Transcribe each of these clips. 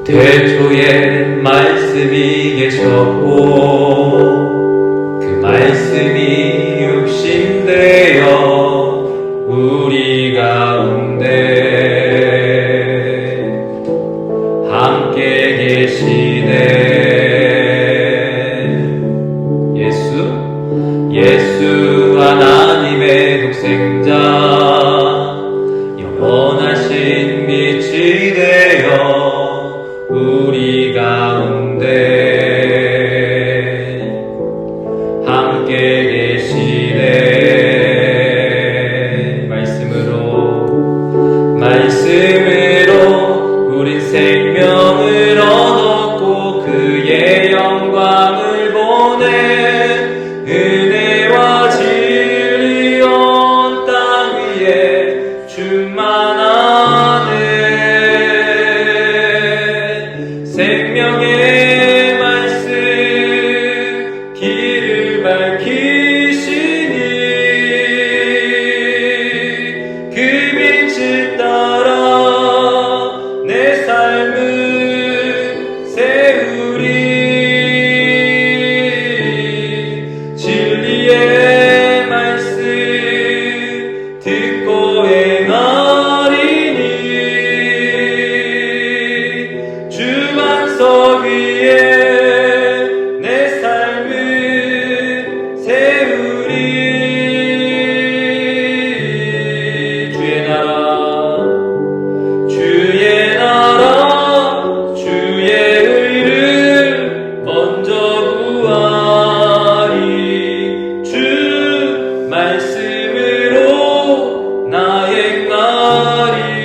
태초에 말씀이 계셨고 그 말씀이 육신되어 우리 가운데 함께 계시네. 예수 하나님의 독생자 영원하신 빛이 되어 우리 가운데 함께 계시네. 말씀으로 우린 생명을 얻었고 그의 영광을 보내. 은혜와 진리 온 땅 위에 충만하네. 생명의 말씀 길을 밝히시니 그 빛을 따라 내 삶을 세우리. 진리의 말씀 듣고 행하리니 주반석 위에 내 삶을 세우리. 주의 나라 주의 의를 먼저 구하리. 주 말씀으로 나 행하리.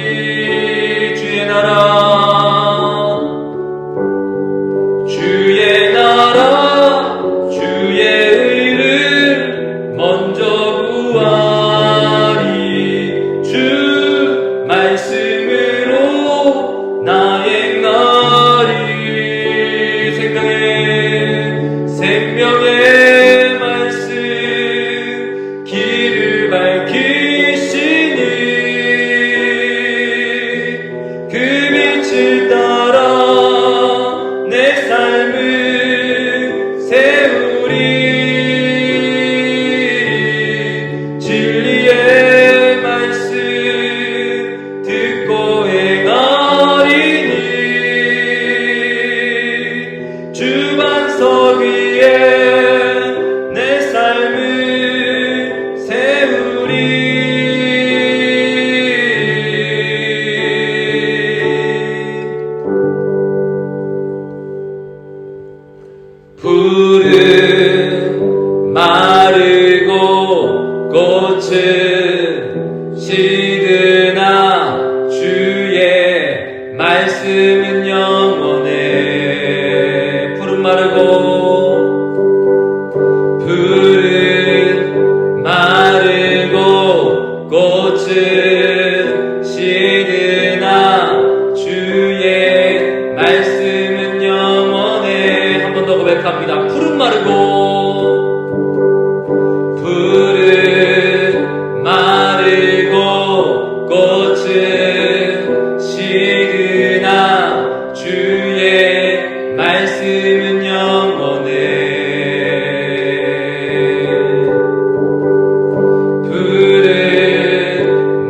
주의 나라 주의 의를 먼저 구하리. 주 말씀으로 나 행하리. 생명의 말씀 길을 밝히시니 그 빛을 따라 내 삶을 세우리. 진리의 말씀 듣고 행하리니 주반석 위에 내 삶을 세우리. 풀은 마르고 꽃은 시드나 주의 말씀은 영원해. 풀은 마르고 꽃은 시드나 주의 말씀은 영원해. 한 번 더 고백합니다. 풀은 마르고 꽃은 시드나 주의 말씀은 영원해. 풀은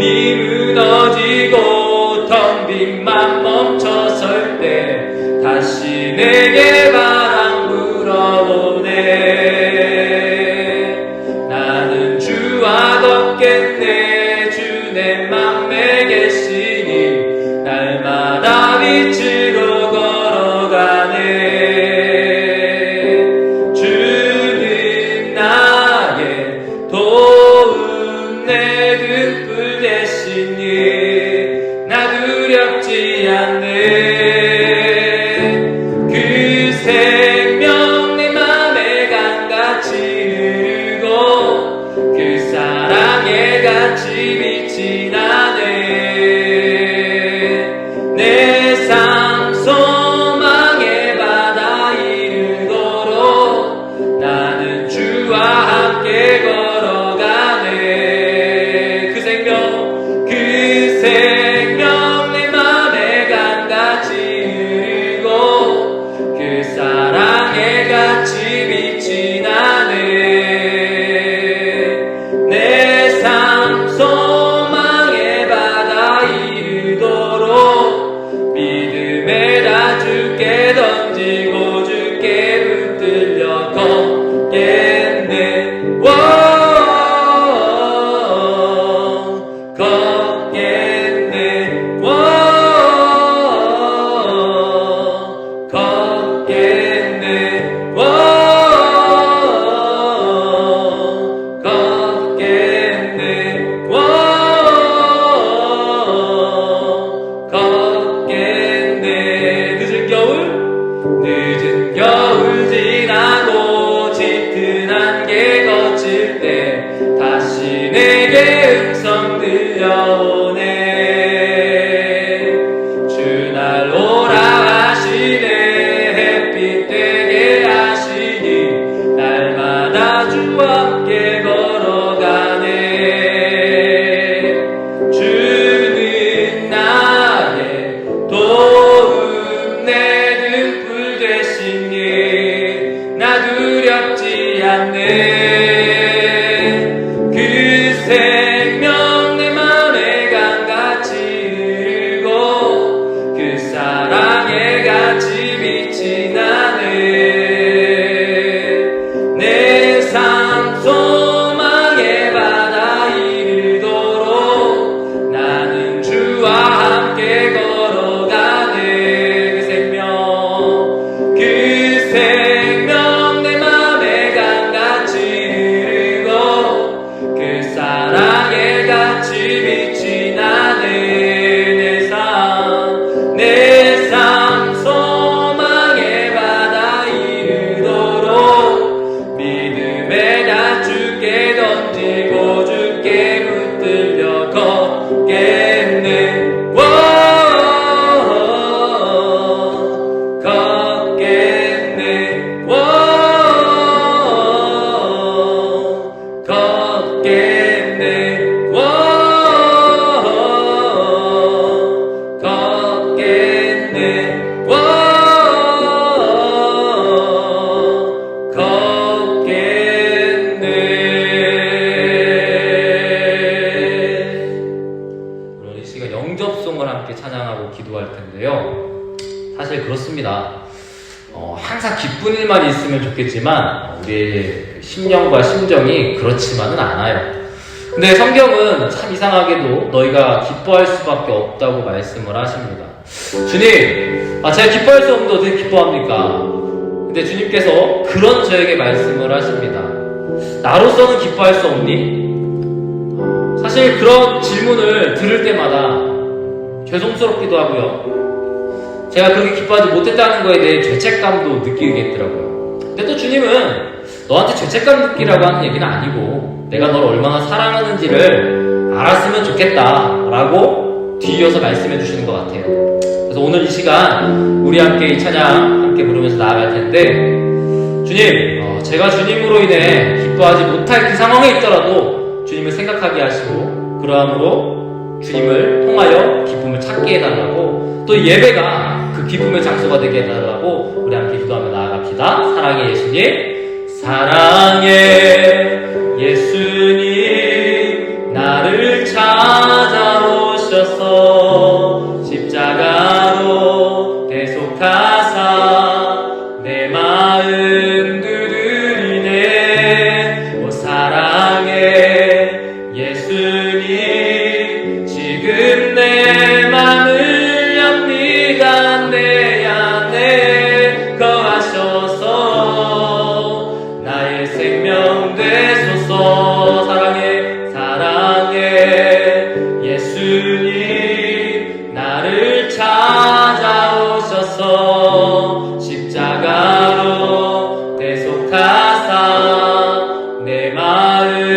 꿈이 무너지고 텅 빈 맘 멈춰설 때 다시 내게 바람 불어오네. 나는 주와 걷겠네. 주 내 맘에 계시니 날마다 빛으로 걸어가네. 주는 나의 도움 내 등불 되시니 나 두렵지 않네. 그 생명 내 맘에 강같이 흐르고 그 사랑에 같이 빛이 나네. 내 삶 소망의 바다 이르도록 나는 주와 함께 걸어가네. 그 생명 내 맘에 강같이 흐르고 그 사랑에 같이 빛이 나네. 내 삶 소망의 바다 이르도록 믿음에다 주께 던지고 주께 붙들려 걷겠네. 걷겠네. 걷겠네. 걷겠네. 걷겠네. 늦은 겨울 지나고 짙은 안개 거칠 때 다시 내게 음성 들려오네. 주 날 오라 하시네. 햇빛 되게 하시니 날마다 주와 함께 걸어가네. 주는 나의 도움 내 등불 되시니 나 두렵지 않네. 그 생명 내 맘에 강같이 흐르고 그 사랑에 같이 빛이 나네. 내 삶 소망의 바다 이르도록 나는 주와 함께 걸어가네. 그 생명 내 맘에 강같이 흐르고 그 사랑에 같이 빛이 나네. 내 삶 소망의 바다 이르도록 믿음에다 주께 던지고 주께 붙들려 걷겠네. 걷겠네. 걷겠네. 걷겠네. 걷겠네. 오늘 이 시간 영접송을 함께 찬양하고 기도할 텐데요. 사실 그렇습니다. 항상 기쁜 일만 있으면 좋겠지만 우리의 심령과 심정이 그렇지만은 않아요. 근데 성경은 참 이상하게도 너희가 기뻐할 수밖에 없다고 말씀을 하십니다. 주님, 제가 기뻐할 수 없는데 어떻게 기뻐합니까? 근데 주님께서 그런 저에게 말씀을 하십니다. 나로서는 기뻐할 수 없니? 사실 그런 질문을 들을 때마다 죄송스럽기도 하고요. 제가 그렇게 기뻐하지 못했다는 거에 대해 죄책감도 느끼겠더라고요. 근데 또 주님은 너한테 죄책감 느끼라고 하는 얘기는 아니고 내가 너를 얼마나 사랑하는지를 알았으면 좋겠다라고 뒤이어서 말씀해 주시는 것 같아요. 그래서 오늘 이 시간 우리 함께 이 찬양 함께 부르면서 나아갈 텐데, 주님, 제가 주님으로 인해 기뻐하지 못할 그 상황에 있더라도 주님을 생각하게 하시고 그러함으로 주님을 통하여 기쁨을 찾게 해달라고, 또 예배가 그 기쁨의 장소가 되게 해달라고 우리 함께 기도하며 나아갑시다. 사랑의 예수님, 사랑의 예수님, 나를 찾아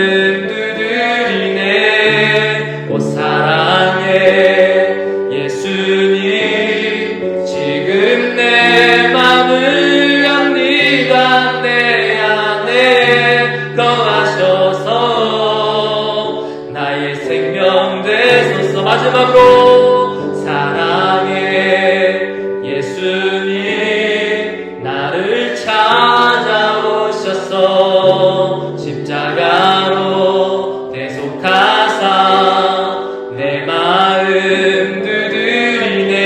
마음 두드리네. 오 사랑해 예수님, 지금 내 맘을 엽니다. 내 안에 거하셔서 나의 생명 되소서. 마지막으로 사랑해 예수님, 나를 찾아오셔서 십자가로 대속하사 내 마음 두드리네.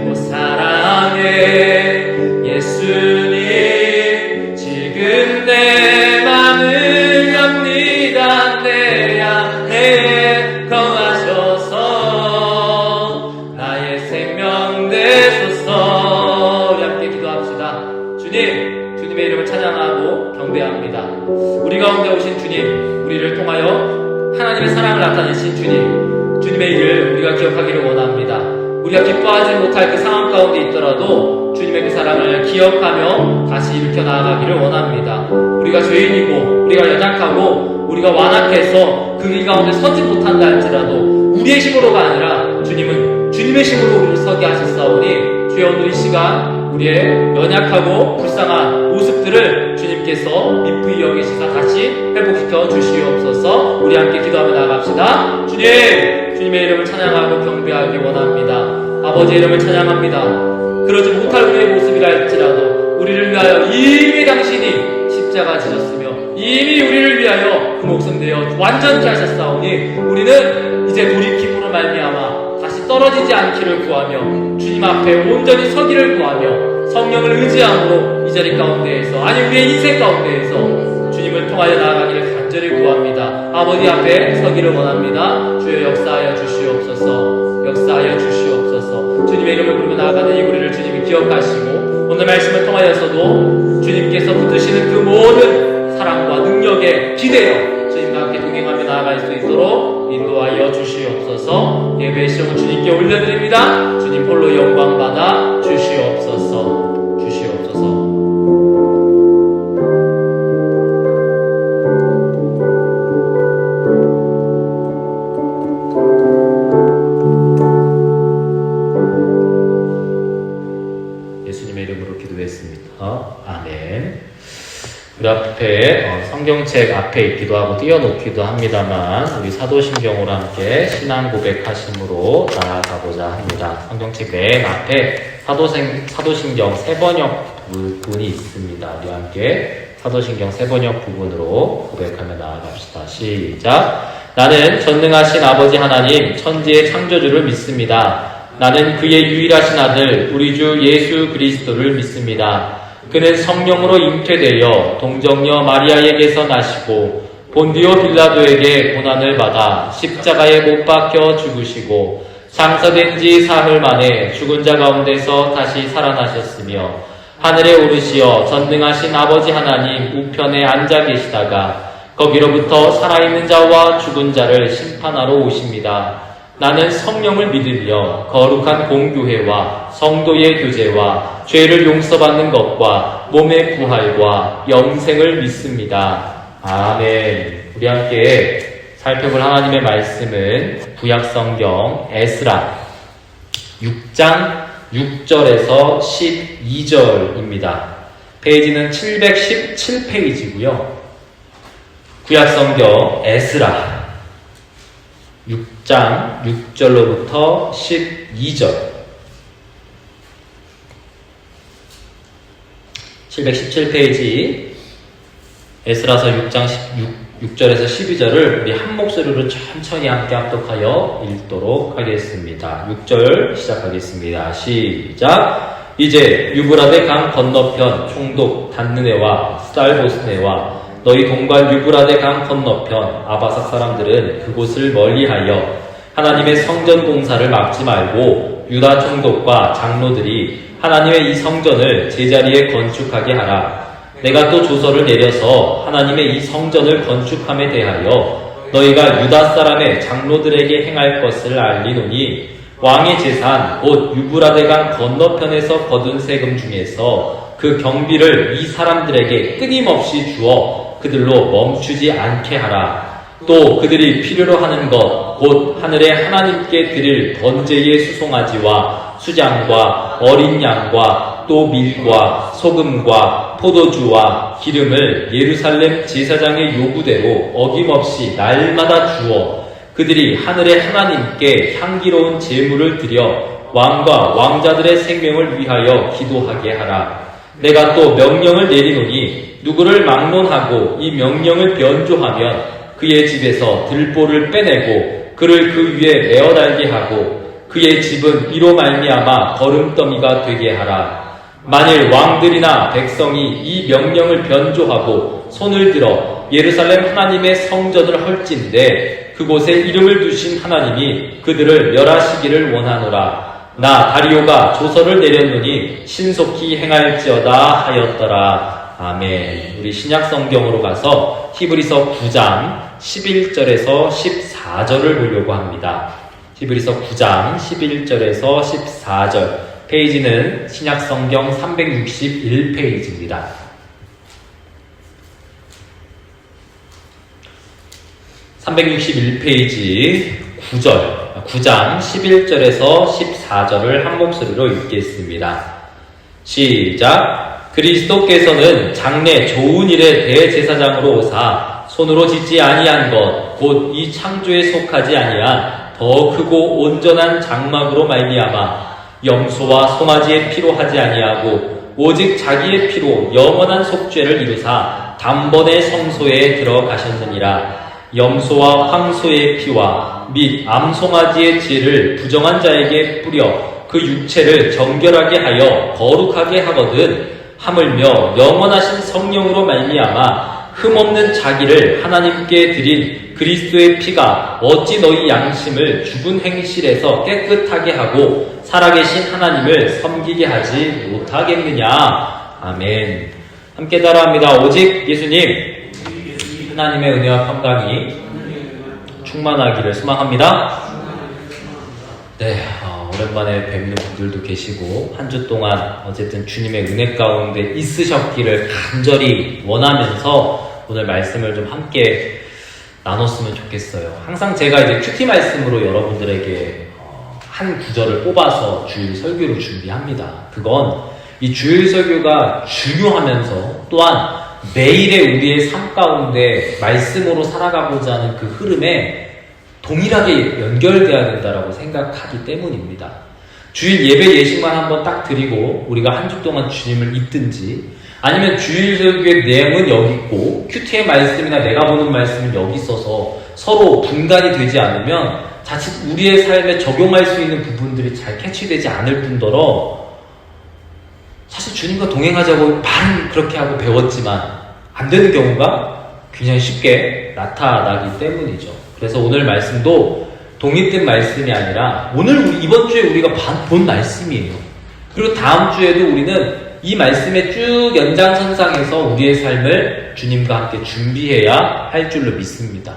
오 사랑해 예수님, 지금 내 맘을 엽니다. 내 안에 거하셔서 나의 생명 되소서. 우리 함께 기도합시다. 주님, 주님의 이름을 찬양하고 경배합니다. 우리 가운데 오신 주님, 우리를 통하여 하나님의 사랑을 나타내신 주님, 주님의 일을 우리가 기억하기를 원합니다. 우리가 기뻐하지 못할 그 상황 가운데 있더라도 주님의 그 사랑을 기억하며 다시 일으켜 나아가기를 원합니다. 우리가 죄인이고 우리가 연약하고 우리가 완악해서 그 길 가운데 서지 못한다 할지라도 우리의 힘으로가 아니라 주님은 주님의 힘으로 우리를 서게 하셨사오니, 주여 오늘 이 시간 우리의 연약하고 불쌍한 모습들을 주님께서 미쁘이 여기시사 다시 회복시켜 주시옵소서. 우리 함께 기도하며 나아갑시다. 주님, 주님의 이름을 찬양하고 경배하기 원합니다. 아버지의 이름을 찬양합니다. 그러지 못할 우리의 모습이라 할지라도 우리를 위하여 이미 당신이 십자가 지셨으며 이미 우리를 위하여 그 목숨 내어 완전케 하셨사오니, 우리는 이제 돌이킴으로 말미암아 다시 떨어지지 않기를 구하며 주님 앞에 온전히 서기를 구하며 성령을 의지함으로 이 자리 가운데에서, 아니 우리의 인생 가운데에서 주님을 통하여 나아가기를 간절히 구합니다. 아버지 앞에 서기를 원합니다. 주여 역사하여 주시옵소서. 역사하여 주시옵소서. 주님의 이름을 부르며 나아가는 이 우리를 주님이 기억하시고 오늘 말씀을 통하여서도 주님께서 붙으시는 그 모든 사랑과 능력에 기대어 주님과 함께 동행하며 나아갈 수 있도록 인도하여 주시옵소서. 예배의 시험을 주님께 올려드립니다. 주님 홀로 영광 받아 주시옵소서. 주시옵소서. 예수님의 이름으로 기도했습니다. 아멘. 우리 앞에 성경책 앞에 있기도 하고 띄워놓기도 합니다만, 우리 사도신경으로 함께 신앙 고백하심으로 나아가고자 합니다. 성경책 맨 앞에 사도신경 세번역 부분이 있습니다. 우리 함께 사도신경 세번역 부분으로 고백하며 나아갑시다. 시작. 나는 전능하신 아버지 하나님 천지의 창조주를 믿습니다. 나는 그의 유일하신 아들 우리 주 예수 그리스도를 믿습니다. 그는 성령으로 잉태되어 동정녀 마리아에게서 나시고 본디오 빌라도에게 고난을 받아 십자가에 못 박혀 죽으시고 장사된 지 사흘 만에 죽은 자 가운데서 다시 살아나셨으며 하늘에 오르시어 전능하신 아버지 하나님 우편에 앉아 계시다가 거기로부터 살아있는 자와 죽은 자를 심판하러 오십니다. 나는 성령을 믿으며 거룩한 공교회와 성도의 교제와 죄를 용서받는 것과 몸의 부활과 영생을 믿습니다. 아멘. 우리 함께 살펴볼 하나님의 말씀은 구약성경 에스라 6장 6절에서 12절입니다. 페이지는 717페이지고요. 구약성경 에스라 6장 6절로부터 12절 717페이지 에스라서 6장 6절에서 12절을 우리 한 목소리로 천천히 함께 합독하여 읽도록 하겠습니다. 6절 시작하겠습니다. 시작. 이제 유브라데 강 건너편 총독 단느네와 스달보스네와 너희 동관 유브라데 강 건너편 아바삭 사람들은 그곳을 멀리하여 하나님의 성전 공사를 막지 말고 유다 총독과 장로들이 하나님의 이 성전을 제자리에 건축하게 하라. 내가 또 조서를 내려서 하나님의 이 성전을 건축함에 대하여 너희가 유다 사람의 장로들에게 행할 것을 알리노니 왕의 재산 곧 유브라데 강 건너편에서 거둔 세금 중에서 그 경비를 이 사람들에게 끊임없이 주어 그들로 멈추지 않게 하라. 또 그들이 필요로 하는 것 곧 하늘의 하나님께 드릴 번제의 수송아지와 수장과 어린 양과 또 밀과 소금과 포도주와 기름을 예루살렘 제사장의 요구대로 어김없이 날마다 주어 그들이 하늘의 하나님께 향기로운 제물을 드려 왕과 왕자들의 생명을 위하여 기도하게 하라. 내가 또 명령을 내리노니 누구를 막론하고 이 명령을 변조하면 그의 집에서 들보를 빼내고 그를 그 위에 메어 달게 하고 그의 집은 이로 말미암아 거름더미가 되게 하라. 만일 왕들이나 백성이 이 명령을 변조하고 손을 들어 예루살렘 하나님의 성전을 헐진대 그곳에 이름을 두신 하나님이 그들을 멸하시기를 원하노라. 나 다리오가 조서를 내렸노니 신속히 행할지어다 하였더라. 아멘. 우리 신약 성경으로 가서 히브리서 9장 11절에서 14절을 보려고 합니다. 히브리서 9장 11절에서 14절. 페이지는 신약 성경 361페이지입니다. 361페이지 9장 11절에서 14절을 한 목소리로 읽겠습니다. 시작. 그리스도께서는 장래 좋은 일의 대제사장으로 오사 손으로 짓지 아니한 것 곧 이 창조에 속하지 아니한 더 크고 온전한 장막으로 말미암아 염소와 송아지의 피로 하지 아니하고 오직 자기의 피로 영원한 속죄를 이루사 단번에 성소에 들어가셨느니라. 염소와 황소의 피와 및 암송아지의 쥐를 부정한 자에게 뿌려 그 육체를 정결하게 하여 거룩하게 하거든 하물며 영원하신 성령으로 말미암아 흠없는 자기를 하나님께 드린 그리스도의 피가 어찌 너희 양심을 죽은 행실에서 깨끗하게 하고 살아계신 하나님을 섬기게 하지 못하겠느냐. 아멘. 함께 따라합니다. 오직 예수님, 하나님의 은혜와 평강이 충만하기를 소망합니다. 네, 오랜만에 뵙는 분들도 계시고 한 주 동안 어쨌든 주님의 은혜 가운데 있으셨기를 간절히 원하면서 오늘 말씀을 좀 함께 나눴으면 좋겠어요. 항상 제가 이제 큐티 말씀으로 여러분들에게 한 구절을 뽑아서 주일 설교를 준비합니다. 그건 이 주일 설교가 중요하면서 또한 매일의 우리의 삶 가운데 말씀으로 살아가고자 하는 그 흐름에 동일하게 연결되어야 된다고 생각하기 때문입니다. 주일 예배 예식만 한번 딱 드리고 우리가 한 주 동안 주님을 잊든지 아니면 주일 설교의 내용은 여기 있고 큐티의 말씀이나 내가 보는 말씀은 여기 있어서 서로 분간이 되지 않으면 자칫 우리의 삶에 적용할 수 있는 부분들이 잘 캐치되지 않을 뿐더러 사실 주님과 동행하자고 말은 그렇게 하고 배웠지만 안 되는 경우가 굉장히 쉽게 나타나기 때문이죠. 그래서 오늘 말씀도 독립된 말씀이 아니라 오늘 이번 주에 우리가 본 말씀이에요. 그리고 다음 주에도 우리는 이 말씀의 쭉 연장선상에서 우리의 삶을 주님과 함께 준비해야 할 줄로 믿습니다.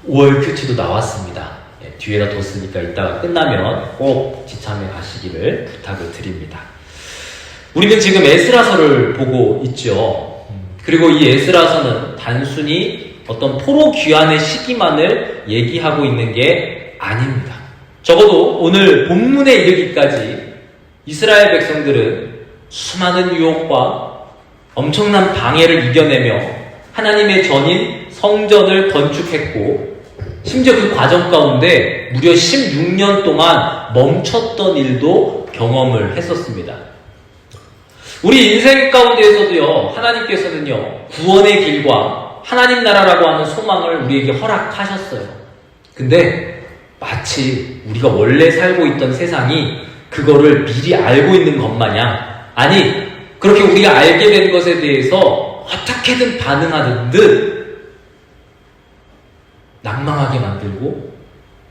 5월 큐티도 나왔습니다. 뒤에다 뒀으니까 이따가 끝나면 꼭 지참해 가시기를 부탁을 드립니다. 우리는 지금 에스라서를 보고 있죠. 그리고 이 에스라서는 단순히 어떤 포로 귀환의 시기만을 얘기하고 있는 게 아닙니다. 적어도 오늘 본문에 이르기까지 이스라엘 백성들은 수많은 유혹과 엄청난 방해를 이겨내며 하나님의 전인 성전을 건축했고 심지어 그 과정 가운데 무려 16년 동안 멈췄던 일도 경험을 했었습니다. 우리 인생 가운데에서도요, 하나님께서는요, 구원의 길과 하나님 나라라고 하는 소망을 우리에게 허락하셨어요. 근데 마치 우리가 원래 살고 있던 세상이 그거를 미리 알고 있는 것 마냥, 아니 그렇게 우리가 알게 된 것에 대해서 어떻게든 반응하는 듯 낭망하게 만들고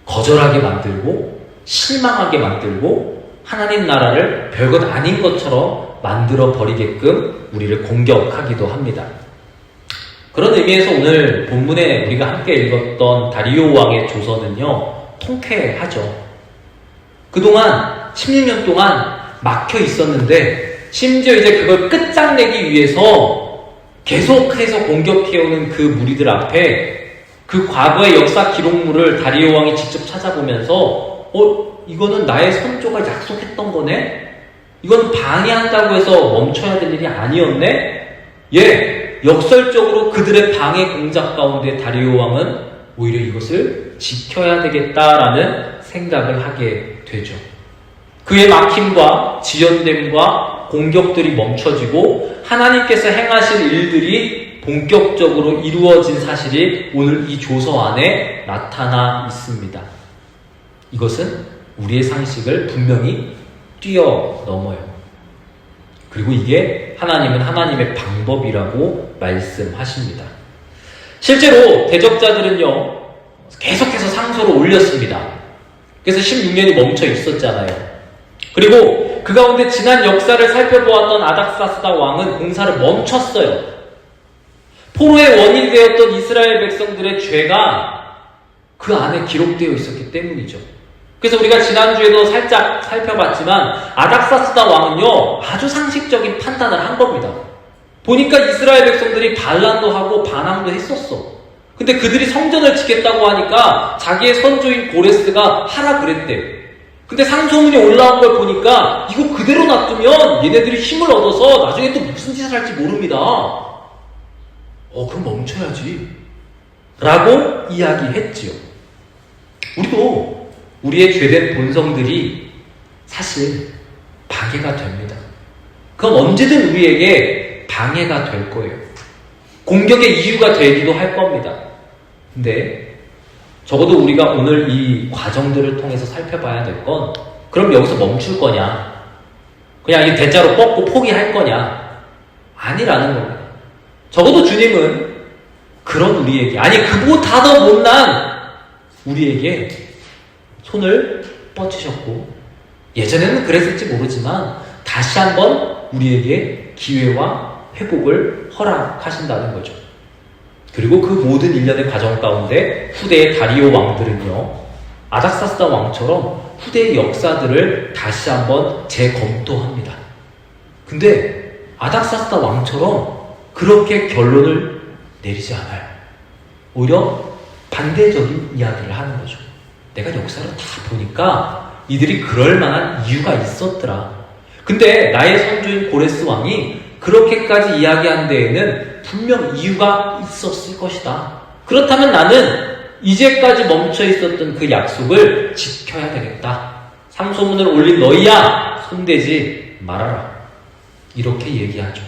거절하게 만들고 실망하게 만들고 하나님 나라를 별것 아닌 것처럼 만들어 버리게끔 우리를 공격하기도 합니다. 그런 의미에서 오늘 본문에 우리가 함께 읽었던 다리오 왕의 조서는요, 통쾌하죠. 그동안 16년 동안 막혀 있었는데 심지어 이제 그걸 끝장내기 위해서 계속해서 공격해오는 그 무리들 앞에 그 과거의 역사 기록물을 다리오 왕이 직접 찾아보면서 이거는 나의 선조가 약속했던 거네? 이건 방해한다고 해서 멈춰야 될 일이 아니었네? 역설적으로 그들의 방해 공작 가운데 다리오 왕은 오히려 이것을 지켜야 되겠다라는 생각을 하게 되죠. 그의 막힘과 지연됨과 공격들이 멈춰지고 하나님께서 행하실 일들이 본격적으로 이루어진 사실이 오늘 이 조서 안에 나타나 있습니다. 이것은 우리의 상식을 분명히 뛰어넘어요. 그리고 이게 하나님은 하나님의 방법이라고 말씀하십니다. 실제로 대적자들은요, 계속해서 상소를 올렸습니다. 그래서 16년이 멈춰 있었잖아요. 그리고 그 가운데 지난 역사를 살펴보았던 아닥사스다 왕은 공사를 멈췄어요. 포로의 원인이 되었던 이스라엘 백성들의 죄가 그 안에 기록되어 있었기 때문이죠. 그래서 우리가 지난주에도 살짝 살펴봤지만 아닥사스다 왕은요, 아주 상식적인 판단을 한 겁니다. 보니까 이스라엘 백성들이 반란도 하고 반항도 했었어. 근데 그들이 성전을 짓겠다고 하니까 자기의 선조인 고레스가 하라 그랬대. 근데 상소문이 올라온 걸 보니까 이거 그대로 놔두면 얘네들이 힘을 얻어서 나중에 또 무슨 짓을 할지 모릅니다. 그럼 멈춰야지 라고 이야기했지요. 우리도 우리의 죄된 본성들이 사실 방해가 됩니다. 그건 언제든 우리에게 방해가 될 거예요. 공격의 이유가 되기도 할 겁니다. 근데 적어도 우리가 오늘 이 과정들을 통해서 살펴봐야 될 건, 그럼 여기서 멈출 거냐? 그냥 이 대자로 뻗고 포기할 거냐? 아니라는 겁니다. 적어도 주님은 그런 우리에게, 그보다 더 못난 우리에게 손을 뻗치셨고, 예전에는 그랬을지 모르지만 다시 한번 우리에게 기회와 회복을 허락하신다는 거죠. 그리고 그 모든 일련의 과정 가운데 후대의 다리오 왕들은요, 아닥사스다 왕처럼 후대의 역사들을 다시 한번 재검토합니다. 근데 아닥사스다 왕처럼 그렇게 결론을 내리지 않아요. 오히려 반대적인 이야기를 하는 거죠. 내가 역사를 다 보니까 이들이 그럴 만한 이유가 있었더라. 근데 나의 선조인 고레스 왕이 그렇게까지 이야기한 데에는 분명 이유가 있었을 것이다. 그렇다면 나는 이제까지 멈춰 있었던 그 약속을 지켜야 되겠다. 상소문을 올린 너희야, 손대지 말아라. 이렇게 얘기하죠.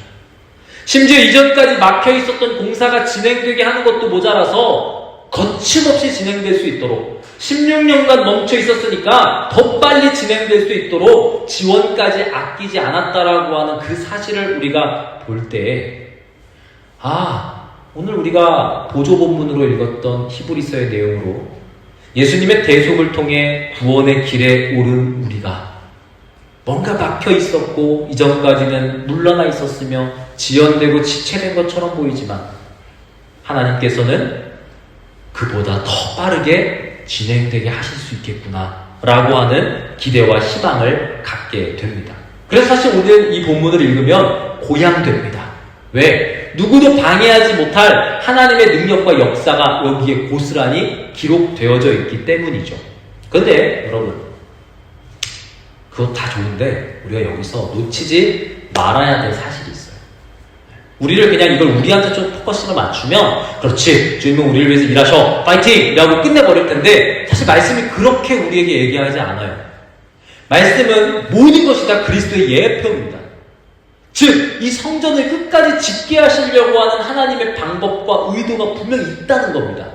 심지어 이전까지 막혀 있었던 공사가 진행되게 하는 것도 모자라서 거침없이 진행될 수 있도록 16년간 멈춰 있었으니까 더 빨리 진행될 수 있도록 지원까지 아끼지 않았다라고 하는 그 사실을 우리가 볼 때, 오늘 우리가 보조 본문으로 읽었던 히브리서의 내용으로 예수님의 대속을 통해 구원의 길에 오른 우리가 뭔가 막혀 있었고 이전까지는 물러나 있었으며 지연되고 지체된 것처럼 보이지만 하나님께서는 그보다 더 빠르게 진행되게 하실 수 있겠구나 라고 하는 기대와 희망을 갖게 됩니다. 그래서 사실 오늘 이 본문을 읽으면 고향됩니다. 왜? 누구도 방해하지 못할 하나님의 능력과 역사가 여기에 고스란히 기록되어져 있기 때문이죠. 그런데 여러분, 그거 다 좋은데 우리가 여기서 놓치지 말아야 될 사실이 있어요. 우리를 그냥 이걸 우리한테 좀 포커스를 맞추면 그렇지, 주님은 우리를 위해서 일하셔, 파이팅! 이라고 끝내버릴 텐데 사실 말씀이 그렇게 우리에게 얘기하지 않아요. 말씀은 모든 것이 다 그리스도의 예표입니다. 즉, 이 성전을 끝까지 짓게 하시려고 하는 하나님의 방법과 의도가 분명히 있다는 겁니다.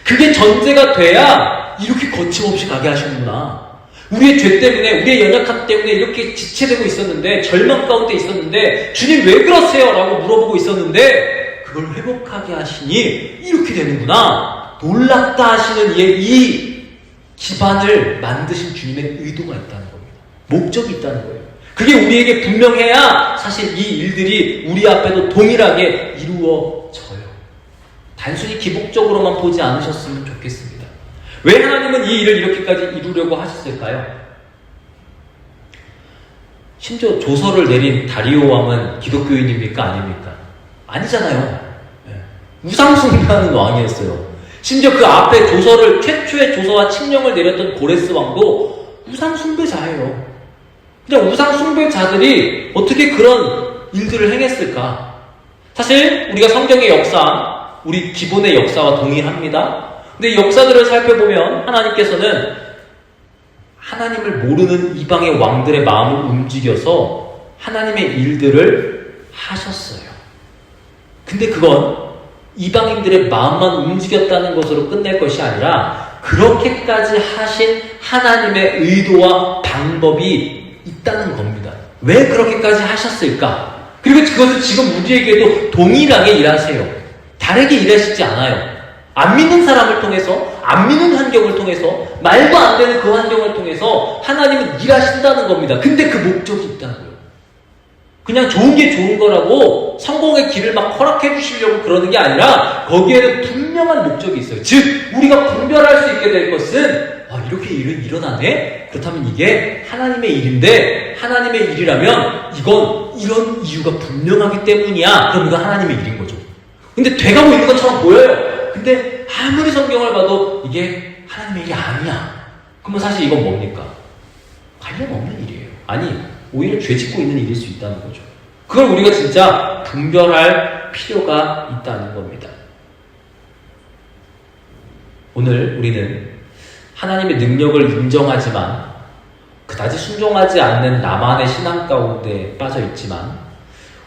그게 전제가 돼야 이렇게 거침없이 가게 하시는구나. 우리의 죄 때문에, 우리의 연약함 때문에 이렇게 지체되고 있었는데, 절망 가운데 있었는데, 주님 왜 그러세요? 라고 물어보고 있었는데, 그걸 회복하게 하시니 이렇게 되는구나. 놀랍다 하시는 이 기반을 만드신 주님의 의도가 있다는 겁니다. 목적이 있다는 거예요. 그게 우리에게 분명해야 사실 이 일들이 우리 앞에도 동일하게 이루어져요. 단순히 기복적으로만 보지 않으셨으면 좋겠습니다. 왜 하나님은 이 일을 이렇게까지 이루려고 하셨을까요? 심지어 조서를 내린 다리오 왕은 기독교인입니까? 아닙니까? 아니잖아요. 우상숭배하는 왕이었어요. 심지어 그 앞에 최초의 조서와 칙령을 내렸던 고레스 왕도 우상숭배자예요. 그냥 우상숭배자들이 어떻게 그런 일들을 행했을까? 사실 우리가 성경의 역사, 우리 기본의 역사와 동일합니다. 근데 이 역사들을 살펴보면 하나님께서는 하나님을 모르는 이방의 왕들의 마음을 움직여서 하나님의 일들을 하셨어요. 근데 그건 이방인들의 마음만 움직였다는 것으로 끝낼 것이 아니라 그렇게까지 하신 하나님의 의도와 방법이 있다는 겁니다. 왜 그렇게까지 하셨을까? 그리고 그것을 지금 우리에게도 동일하게 일하세요. 다르게 일하시지 않아요. 안 믿는 사람을 통해서, 안 믿는 환경을 통해서, 말도 안 되는 그 환경을 통해서 하나님은 일하신다는 겁니다. 근데 그 목적이 있다는 거예요. 그냥 좋은 게 좋은 거라고 성공의 길을 막 허락해 주시려고 그러는 게 아니라 거기에는 분명한 목적이 있어요. 즉 우리가 분별할 수 있게 될 것은 이렇게 일은 일어나네? 그렇다면 이게 하나님의 일인데 하나님의 일이라면 이건 이런 이유가 분명하기 때문이야. 그럼 이건 하나님의 일인 거죠. 근데 돼가고 있는 것처럼 보여요. 근데 아무리 성경을 봐도 이게 하나님의 일이 아니야. 그러면 사실 이건 뭡니까? 관련 없는 일이에요. 아니 오히려 죄 짓고 있는 일일 수 있다는 거죠. 그걸 우리가 진짜 분별할 필요가 있다는 겁니다. 오늘 우리는 하나님의 능력을 인정하지만 그다지 순종하지 않는 나만의 신앙 가운데 빠져 있지만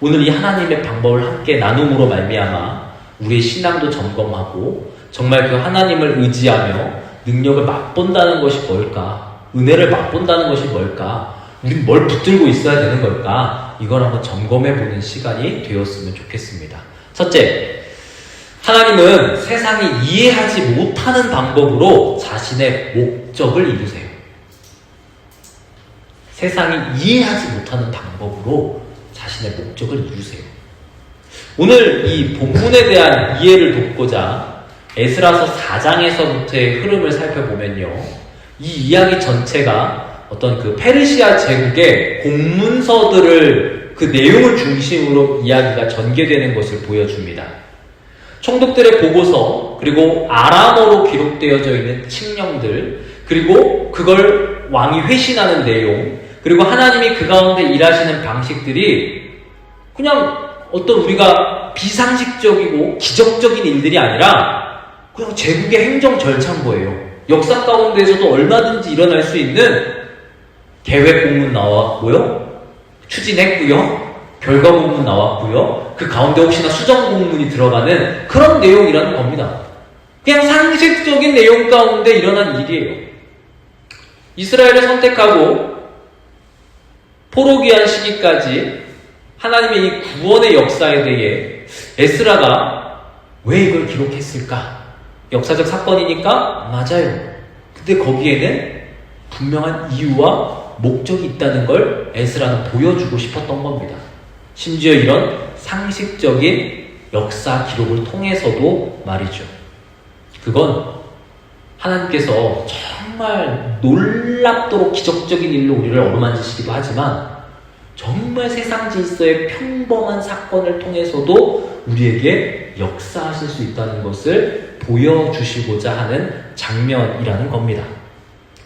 오늘 이 하나님의 방법을 함께 나눔으로 말미암아 우리의 신앙도 점검하고 정말 그 하나님을 의지하며 능력을 맛본다는 것이 뭘까? 은혜를 맛본다는 것이 뭘까? 우린 뭘 붙들고 있어야 되는 걸까? 이걸 한번 점검해보는 시간이 되었으면 좋겠습니다. 첫째, 하나님은 세상이 이해하지 못하는 방법으로 자신의 목적을 이루세요. 세상이 이해하지 못하는 방법으로 자신의 목적을 이루세요. 오늘 이 본문에 대한 이해를 돕고자 에스라서 4장에서부터의 흐름을 살펴보면요. 이 이야기 전체가 어떤 그 페르시아 제국의 공문서들을 그 내용을 중심으로 이야기가 전개되는 것을 보여줍니다. 총독들의 보고서, 그리고 아람어로 기록되어져 있는 칙령들, 그리고 그걸 왕이 회신하는 내용, 그리고 하나님이 그 가운데 일하시는 방식들이 그냥 어떤 우리가 비상식적이고 기적적인 일들이 아니라 그냥 제국의 행정 절차인 거예요. 역사 가운데에서도 얼마든지 일어날 수 있는 계획 공문 나왔고요. 추진했고요. 결과 공문 나왔고요. 그 가운데 혹시나 수정 공문이 들어가는 그런 내용이라는 겁니다. 그냥 상식적인 내용 가운데 일어난 일이에요. 이스라엘을 선택하고 포로기한 시기까지 하나님의 이 구원의 역사에 대해 에스라가 왜 이걸 기록했을까? 역사적 사건이니까 맞아요. 근데 거기에는 분명한 이유와 목적이 있다는 걸 에스라는 보여주고 싶었던 겁니다. 심지어 이런 상식적인 역사 기록을 통해서도 말이죠. 그건 하나님께서 정말 놀랍도록 기적적인 일로 우리를 어루만지시기도 하지만 정말 세상 질서의 평범한 사건을 통해서도 우리에게 역사하실 수 있다는 것을 보여주시고자 하는 장면이라는 겁니다.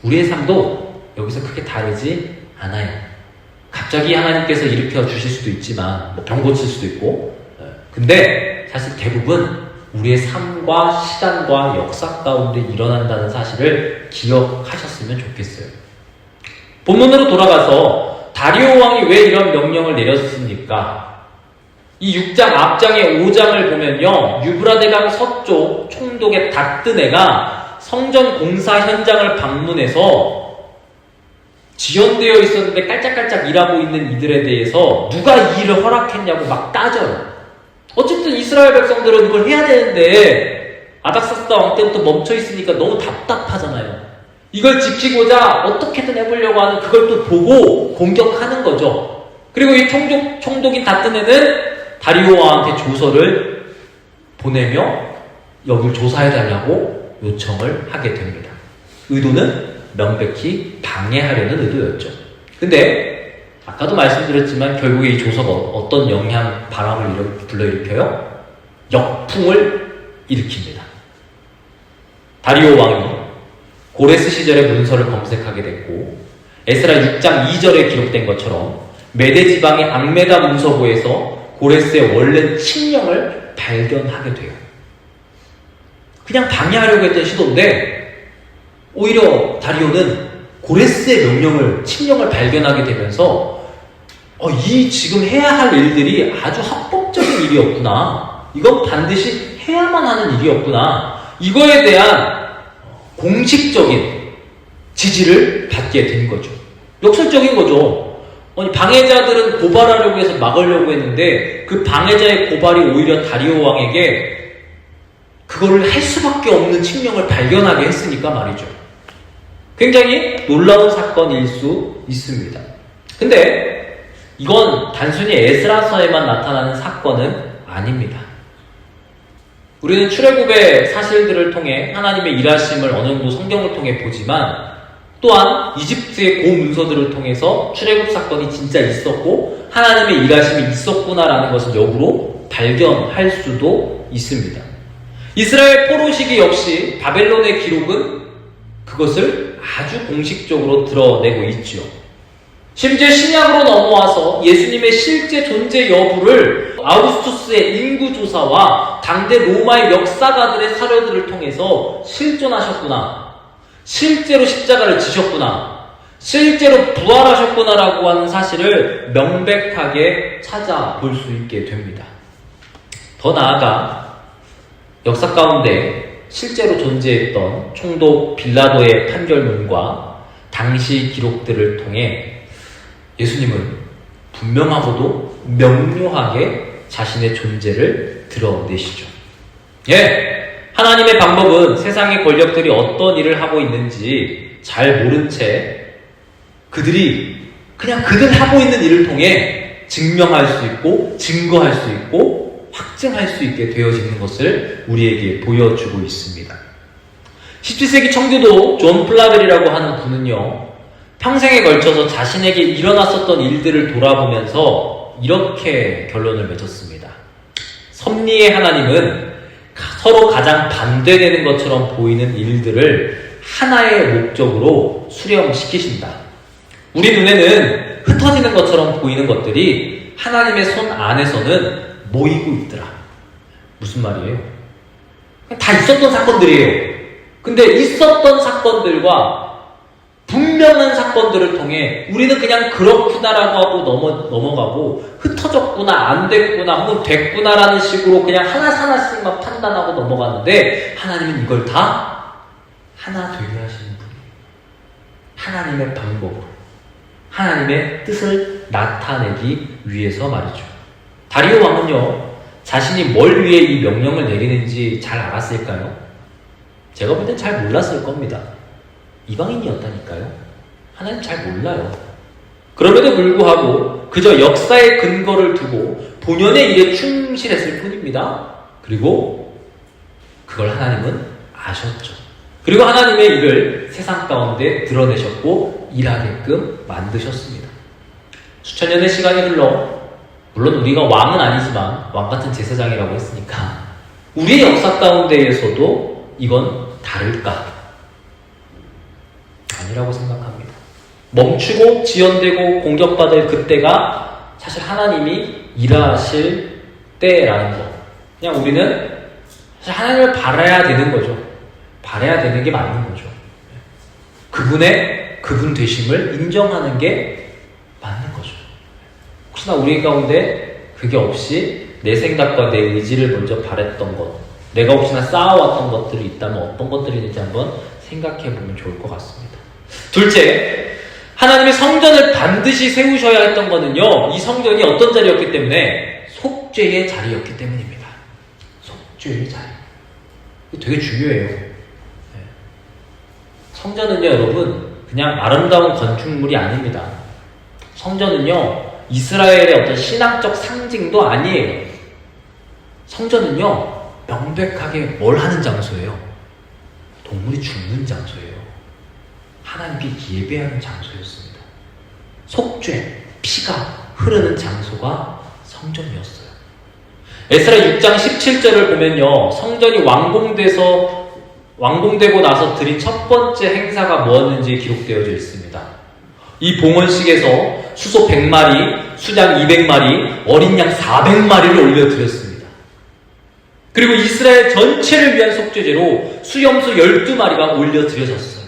우리의 삶도 여기서 크게 다르지 않아요. 갑자기 하나님께서 일으켜 주실 수도 있지만 병 고칠 수도 있고, 근데 사실 대부분 우리의 삶과 시간과 역사 가운데 일어난다는 사실을 기억하셨으면 좋겠어요. 본문으로 돌아가서 다리오 왕이 왜 이런 명령을 내렸습니까? 이 6장 앞장의 5장을 보면요, 유브라데강 서쪽 총독의 닥드네가 성전 공사 현장을 방문해서 지연되어 있었는데 깔짝깔짝 일하고 있는 이들에 대해서 누가 이 일을 허락했냐고 막 따져요. 어쨌든 이스라엘 백성들은 이걸 해야 되는데 아닥사스다 왕 때부터 멈춰 있으니까 너무 답답하잖아요. 이걸 지키고자 어떻게든 해보려고 하는 그걸 또 보고 공격하는 거죠. 그리고 이 총독인 닥드네는 다리오 왕한테 조서를 보내며 여길 조사해달라고 요청을 하게 됩니다. 의도는 명백히 방해하려는 의도였죠. 근데 아까도 말씀드렸지만 결국에 이 조서가 어떤 영향, 바람을 불러일으켜요? 역풍을 일으킵니다. 다리오 왕이 고레스 시절의 문서를 검색하게 됐고 에스라 6장 2절에 기록된 것처럼 메대 지방의 앙메다 문서고에서 고레스의 원래 칙령을 발견하게 돼요. 그냥 방해하려고 했던 시도인데 오히려 다리오는 고레스의 칙령을 발견하게 되면서 이 지금 해야 할 일들이 아주 합법적인 일이었구나. 이건 반드시 해야만 하는 일이었구나. 이거에 대한 공식적인 지지를 받게 된 거죠. 역설적인 거죠. 방해자들은 고발하려고 해서 막으려고 했는데 그 방해자의 고발이 오히려 다리오 왕에게 그거를 할 수밖에 없는 칙령을 발견하게 했으니까 말이죠. 굉장히 놀라운 사건일 수 있습니다. 근데 이건 단순히 에스라서에만 나타나는 사건은 아닙니다. 우리는 출애굽의 사실들을 통해 하나님의 일하심을 어느 정도 성경을 통해 보지만 또한 이집트의 고문서들을 통해서 출애굽 사건이 진짜 있었고 하나님의 일하심이 있었구나라는 것을 역으로 발견할 수도 있습니다. 이스라엘 포로 시기 역시 바벨론의 기록은 그것을 아주 공식적으로 드러내고 있죠. 심지어 신약으로 넘어와서 예수님의 실제 존재 여부를 아우구스투스의 인구조사와 당대 로마의 역사가들의 사료들을 통해서 실존하셨구나, 실제로 십자가를 지셨구나, 실제로 부활하셨구나라고 하는 사실을 명백하게 찾아볼 수 있게 됩니다. 더 나아가 역사 가운데 실제로 존재했던 총독 빌라도의 판결문과 당시 기록들을 통해 예수님은 분명하고도 명료하게 자신의 존재를 드러내시죠. 하나님의 방법은 세상의 권력들이 어떤 일을 하고 있는지 잘 모른 채 그들이 그냥 그들 하고 있는 일을 통해 증명할 수 있고 증거할 수 있고 확증할 수 있게 되어지는 것을 우리에게 보여주고 있습니다. 17세기 청교도 존 플라벨이라고 하는 분은요, 평생에 걸쳐서 자신에게 일어났었던 일들을 돌아보면서 이렇게 결론을 맺었습니다. 섭리의 하나님은 서로 가장 반대되는 것처럼 보이는 일들을 하나의 목적으로 수렴시키신다. 우리 눈에는 흩어지는 것처럼 보이는 것들이 하나님의 손 안에서는 모이고 있더라. 무슨 말이에요? 다 있었던 사건들이에요. 근데 있었던 사건들과 분명한 사건들을 통해 우리는 그냥 그렇구나라고 하고 넘어가고 흩어졌구나, 안 됐구나, 혹은 됐구나라는 식으로 그냥 하나씩만 판단하고 넘어가는데 하나님은 이걸 다 하나 되게 하시는 분이에요. 하나님의 방법으로, 하나님의 뜻을 나타내기 위해서 말이죠. 다리오 왕은요, 자신이 뭘 위해 이 명령을 내리는지 잘 알았을까요? 제가 볼 땐 잘 몰랐을 겁니다. 이방인이었다니까요. 하나님 잘 몰라요. 그럼에도 불구하고 그저 역사의 근거를 두고 본연의 일에 충실했을 뿐입니다. 그리고 그걸 하나님은 아셨죠. 그리고 하나님의 일을 세상 가운데 드러내셨고 일하게끔 만드셨습니다. 수천 년의 시간이 흘러, 물론 우리가 왕은 아니지만 왕같은 제사장이라고 했으니까 우리의 역사 가운데에서도 이건 다를까? 아니라고 생각합니다. 멈추고 지연되고 공격받을 그때가 사실 하나님이 일하실 때라는 거. 그냥 우리는 사실 하나님을 바라야 되는 거죠. 바라야 되는 게 맞는 거죠. 그분 되심을 인정하는 게 맞는 거죠. 혹시나 우리 가운데 그게 없이 내 생각과 내 의지를 먼저 바랬던 것, 내가 혹시나 쌓아왔던 것들이 있다면 어떤 것들이 있는지 한번 생각해 보면 좋을 것 같습니다. 둘째, 하나님의 성전을 반드시 세우셔야 했던 것은요, 이 성전이 어떤 자리였기 때문에? 속죄의 자리였기 때문입니다. 속죄의 자리. 이거 되게 중요해요. 성전은요, 여러분, 그냥 아름다운 건축물이 아닙니다. 성전은요, 이스라엘의 어떤 신앙적 상징도 아니에요. 성전은요, 명백하게 뭘 하는 장소예요? 동물이 죽는 장소예요. 하나님께 예배하는 장소였습니다. 속죄. 피가 흐르는 장소가 성전이었어요. 에스라 6장 17절을 보면요, 성전이 완공되고 나서 드린 첫 번째 행사가 무엇인지 기록되어져 있습니다. 이 봉헌식에서 수소 100마리, 수장 200마리, 어린 양 400마리를 올려드렸습니다. 그리고 이스라엘 전체를 위한 속죄제로 수염소 12마리가 올려드려졌어요.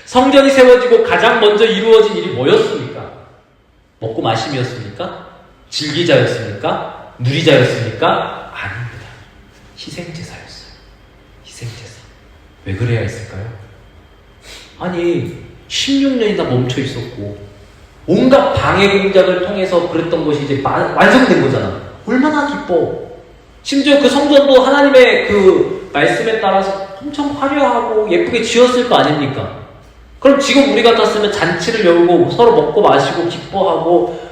성전이 세워지고 가장 먼저 이루어진 일이 뭐였습니까? 먹고 마심이었습니까? 즐기자였습니까? 누리자였습니까? 아닙니다. 희생제사였어요. 희생제사. 왜 그래야 했을까요? 아니, 16년이나 멈춰 있었고 온갖 방해 공작을 통해서 그랬던 것이 이제 완성된 거잖아. 얼마나 기뻐. 심지어 그 성전도 하나님의 그 말씀에 따라서 엄청 화려하고 예쁘게 지었을 거 아닙니까? 그럼 지금 우리 같았으면 잔치를 열고 서로 먹고 마시고 기뻐하고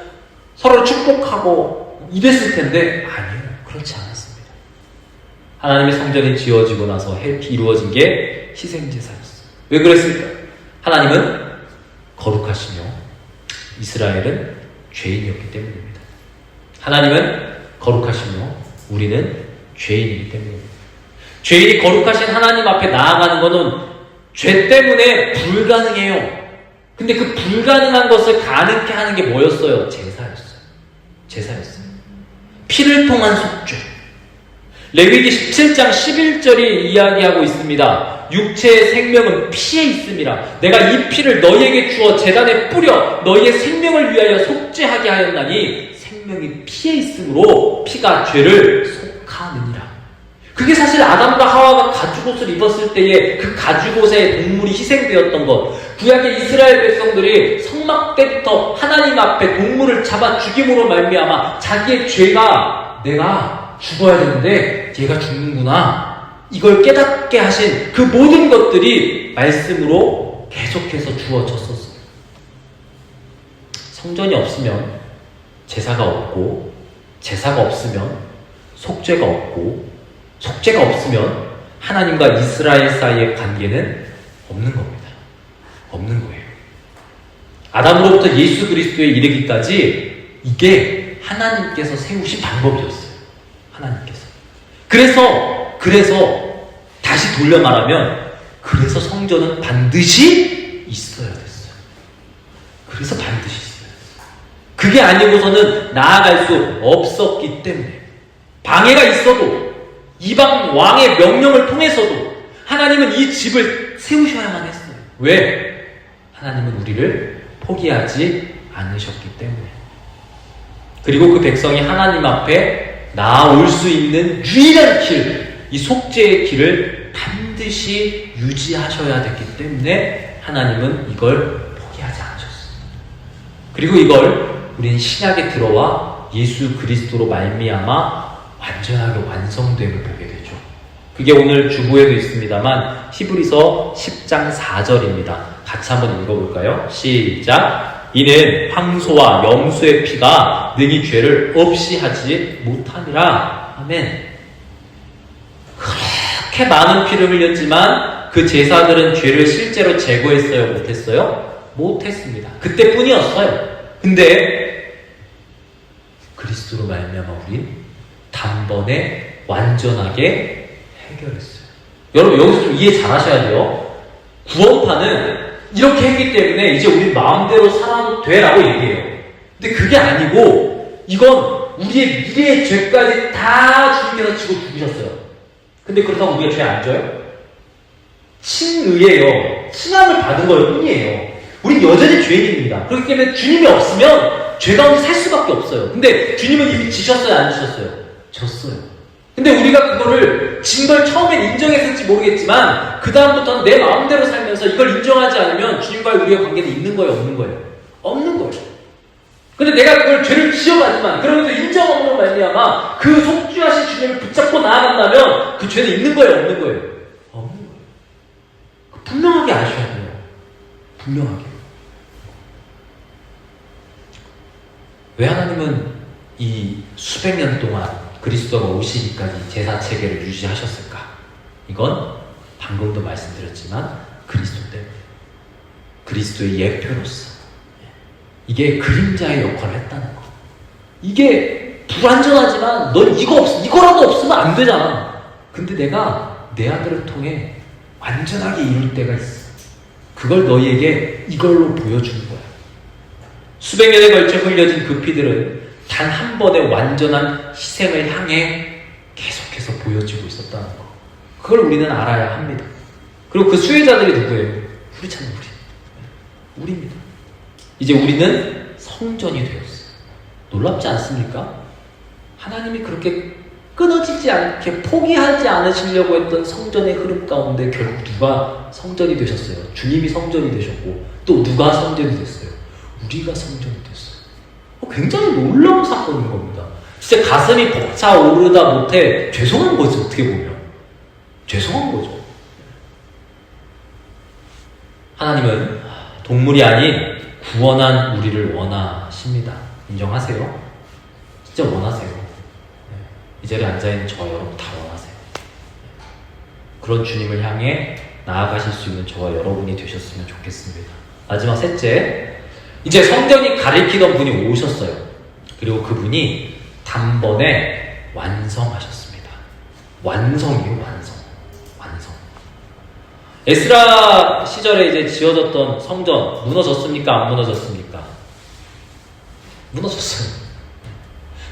서로 축복하고 이랬을 텐데 아니에요. 그렇지 않았습니다. 하나님의 성전이 지어지고 나서 이루어진 게 희생제사였어요. 왜 그랬을까? 하나님은 거룩하시며 이스라엘은 죄인이었기 때문입니다. 하나님은 거룩하시며 우리는 죄인이기 때문입니다. 죄인이 거룩하신 하나님 앞에 나아가는 것은 죄 때문에 불가능해요. 근데 그 불가능한 것을 가능케 하는 게 뭐였어요? 제사였어요. 제사였어요. 피를 통한 속죄. 레위기 17장 11절이 이야기하고 있습니다. 육체의 생명은 피에 있음이라. 내가 이 피를 너희에게 주어 제단에 뿌려 너희의 생명을 위하여 속죄하게 하였나니 생명이 피에 있으므로 피가 죄를 속하느니라. 그게 사실 아담과 하와가 가죽옷을 입었을 때에 그 가죽옷에 동물이 희생되었던 것, 구약의 이스라엘 백성들이 성막 때부터 하나님 앞에 동물을 잡아 죽임으로 말미암아 자기의 죄가 내가 죽어야 되는데 얘가 죽는구나, 이걸 깨닫게 하신 그 모든 것들이 말씀으로 계속해서 주어졌었어요. 성전이 없으면 제사가 없고, 제사가 없으면 속죄가 없고, 속죄가 없으면 하나님과 이스라엘 사이의 관계는 없는 겁니다. 없는 거예요. 아담으로부터 예수 그리스도에 이르기까지 이게 하나님께서 세우신 방법이었어요. 하나님께서. 그래서 다시 돌려 말하면 그래서 성전은 반드시 있어야 됐어요. 그래서 반드시 있어야 됐어요. 그게 아니고서는 나아갈 수 없었기 때문에 방해가 있어도 이방 왕의 명령을 통해서도 하나님은 이 집을 세우셔야만 했어요. 왜? 하나님은 우리를 포기하지 않으셨기 때문에. 그리고 그 백성이 하나님 앞에 나아올 수 있는 유일한 길, 이 속죄의 길을 반드시 유지하셔야 됐기 때문에 하나님은 이걸 포기하지 않으셨어요. 그리고 이걸 우리는 신약에 들어와 예수 그리스도로 말미암아 완전하게 완성됨을 보게 되죠. 그게 오늘 주보에도 있습니다만 히브리서 10장 4절입니다. 같이 한번 읽어볼까요? 시작! 이는 황소와 염소의 피가 능히 죄를 없이 하지 못하니라. 아멘. 그렇게 많은 피를 흘렸지만 그 제사들은 죄를 실제로 제거했어요? 못했어요? 못했습니다. 그때뿐이었어요. 근데 그리스도로 말미암아 우린 단번에 완전하게 해결했어요. 여러분 여기서 좀 이해 잘 하셔야 돼요. 구원파는 이렇게 했기 때문에 이제 우리 마음대로 살아도 돼라고 얘기해요. 근데 그게 아니고 이건 우리의 미래의 죄까지 다 주님께서 지고 죽으셨어요. 근데 그렇다고 우리가 죄 안 져요? 칭의예요. 칭함을 받은 걸 뿐이에요. 우린 여전히 죄인입니다. 그렇기 때문에 주님이 없으면 죄 가운데 살 수밖에 없어요. 근데 주님은 이미 지셨어요? 안 지셨어요? 졌어요. 근데 우리가 그거를 진 걸 처음엔 인정했을지 모르겠지만 그 다음부터는 내 마음대로 살면서 이걸 인정하지 않으면 주님과의 우리의 관계는 있는 거예요? 없는 거예요? 없는 거예요. 근데 내가 그걸 죄를 지어가지만 그러면서 인정함으로 말미암아 그 속죄하신 주님을 붙잡고 나아간다면 그 죄는 있는 거예요? 없는 거예요? 없는 거예요. 분명하게 아셔야 돼요. 분명하게. 왜 하나님은 이 수백 년 동안 그리스도가 오시기까지 제사 체계를 유지하셨을까? 이건 방금도 말씀드렸지만 그리스도 때문에, 그리스도의 예표로서 이게 그림자의 역할을 했다는 거. 이게 불완전하지만 넌 이거라도 없으면 안 되잖아. 근데 내가 내 아들을 통해 완전하게 이룰 때가 있어. 그걸 너희에게 이걸로 보여주는 거야. 수백 년에 걸쳐 흘려진 그 피들은 단 한 번의 완전한 희생을 향해 계속해서 보여지고 있었다는 거. 그걸 우리는 알아야 합니다. 그리고 그 수혜자들이 누구예요? 우리잖아요, 우리. 우리입니다. 이제 우리는 성전이 되었어요. 놀랍지 않습니까? 하나님이 그렇게 끊어지지 않게 포기하지 않으시려고 했던 성전의 흐름 가운데 결국 누가 성전이 되셨어요? 주님이 성전이 되셨고 또 누가 성전이 됐어요? 우리가 성전이 됐어요. 굉장히 놀라운 사건인 겁니다. 진짜 가슴이 벅차오르다 못해 죄송한 거죠. 어떻게 보면 죄송한 거죠. 하나님은 동물이 아닌 구원한 우리를 원하십니다. 인정하세요? 진짜 원하세요. 이 자리에 앉아있는 저 여러분 다 원하세요. 그런 주님을 향해 나아가실 수 있는 저와 여러분이 되셨으면 좋겠습니다. 마지막 셋째, 이제 성전이 가리키던 분이 오셨어요. 그리고 그분이 단번에 완성하셨습니다. 완성이요, 완성. 에스라 시절에 이제 지어졌던 성전 무너졌습니까? 안 무너졌습니까? 무너졌어요.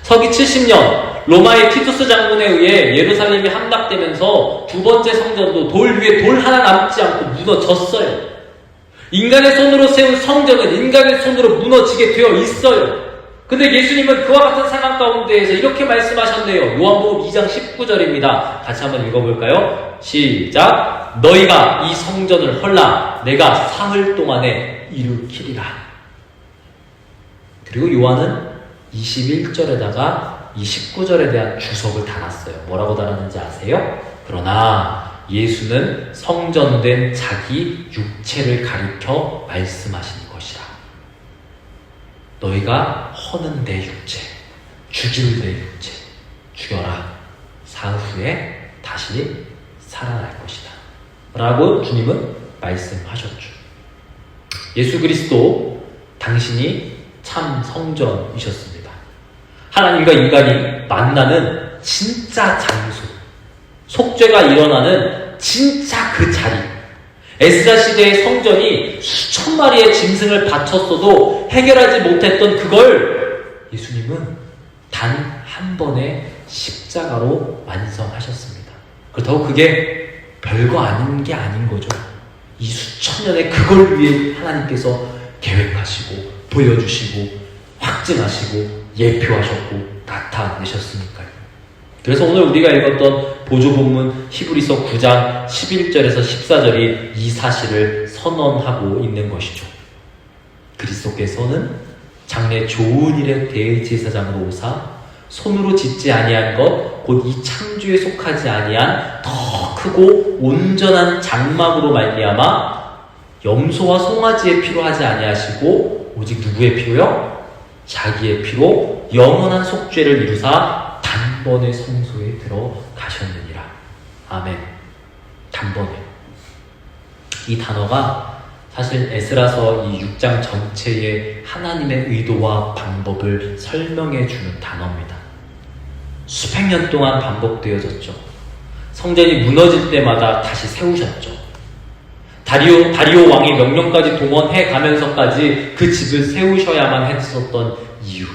서기 70년 로마의 티투스 장군에 의해 예루살렘이 함락되면서 두 번째 성전도 돌 위에 돌 하나 남지 않고 무너졌어요. 인간의 손으로 세운 성전은 인간의 손으로 무너지게 되어 있어요. 근데 예수님은 그와 같은 상황 가운데에서 이렇게 말씀하셨네요. 요한복음 2장 19절입니다. 같이 한번 읽어볼까요? 시작! 너희가 이 성전을 헐라 내가 사흘 동안에 일으키리라. 그리고 요한은 21절에다가 이 19절에 대한 주석을 달았어요. 뭐라고 달았는지 아세요? 그러나 예수는 성전된 자기 육체를 가리켜 말씀하신 것이라. 너희가 허는 내 육체, 죽일 내 육체, 죽여라. 사흘 후에 다시 살아날 것이다. 라고 주님은 말씀하셨죠. 예수 그리스도 당신이 참 성전이셨습니다. 하나님과 인간이 만나는 진짜 장소, 속죄가 일어나는 진짜 그 자리. 에스라 시대의 성전이 수천 마리의 짐승을 바쳤어도 해결하지 못했던 그걸 예수님은 단 한 번의 십자가로 완성하셨습니다. 그렇다고 그게 별거 아닌 게 아닌 거죠. 이 수천 년의 그걸 위해 하나님께서 계획하시고 보여주시고 확증하시고 예표하셨고 나타내셨으니까요. 그래서 오늘 우리가 읽었던 보조 본문 히브리서 9장 11절에서 14절이 이 사실을 선언하고 있는 것이죠. 그리스도께서는 장래 좋은 일의 대제사장으로 오사 손으로 짓지 아니한 것 곧 이 창조에 속하지 아니한 더 크고 온전한 장막으로 말미암아 염소와 송아지의 피로 하지 아니하시고 오직 누구의 피로요? 자기의 피로 영원한 속죄를 이루사 단번에 성소에 들어가셨느니라. 아멘. 단번에. 이 단어가 사실 에스라서 이 6장 전체의 하나님의 의도와 방법을 설명해 주는 단어입니다. 수백 년 동안 반복되어졌죠. 성전이 무너질 때마다 다시 세우셨죠. 다리오 왕의 명령까지 동원해 가면서까지 그 집을 세우셔야만 했었던 이유.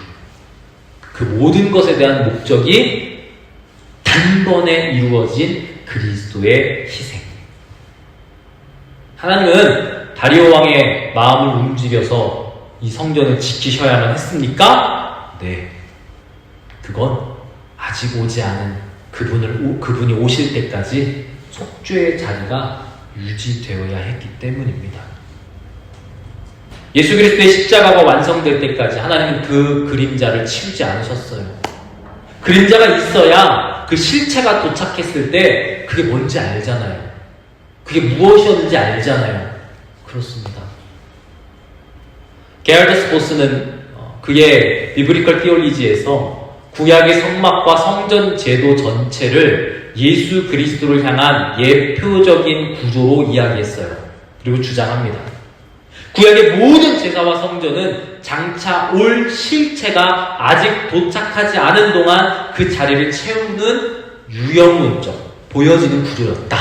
그 모든 것에 대한 목적이 단번에 이루어진 그리스도의 희생. 하나님은 다리오 왕의 마음을 움직여서 이 성전을 지키셔야만 했습니까? 네. 그건 아직 오지 않은 그분이 오실 때까지 속죄의 자리가 유지되어야 했기 때문입니다. 예수 그리스도의 십자가가 완성될 때까지 하나님은 그 그림자를 치우지 않으셨어요. 그림자가 있어야 그 실체가 도착했을 때 그게 뭔지 알잖아요. 그게 무엇이었는지 알잖아요. 그렇습니다. 게알드 스포스는 그의 비브리컬 티올리지에서 구약의 성막과 성전 제도 전체를 예수 그리스도를 향한 예표적인 구조로 이야기했어요. 그리고 주장합니다. 구약의 모든 제사와 성전은 장차 올 실체가 아직 도착하지 않은 동안 그 자리를 채우는 유형문적, 보여지는 구조였다.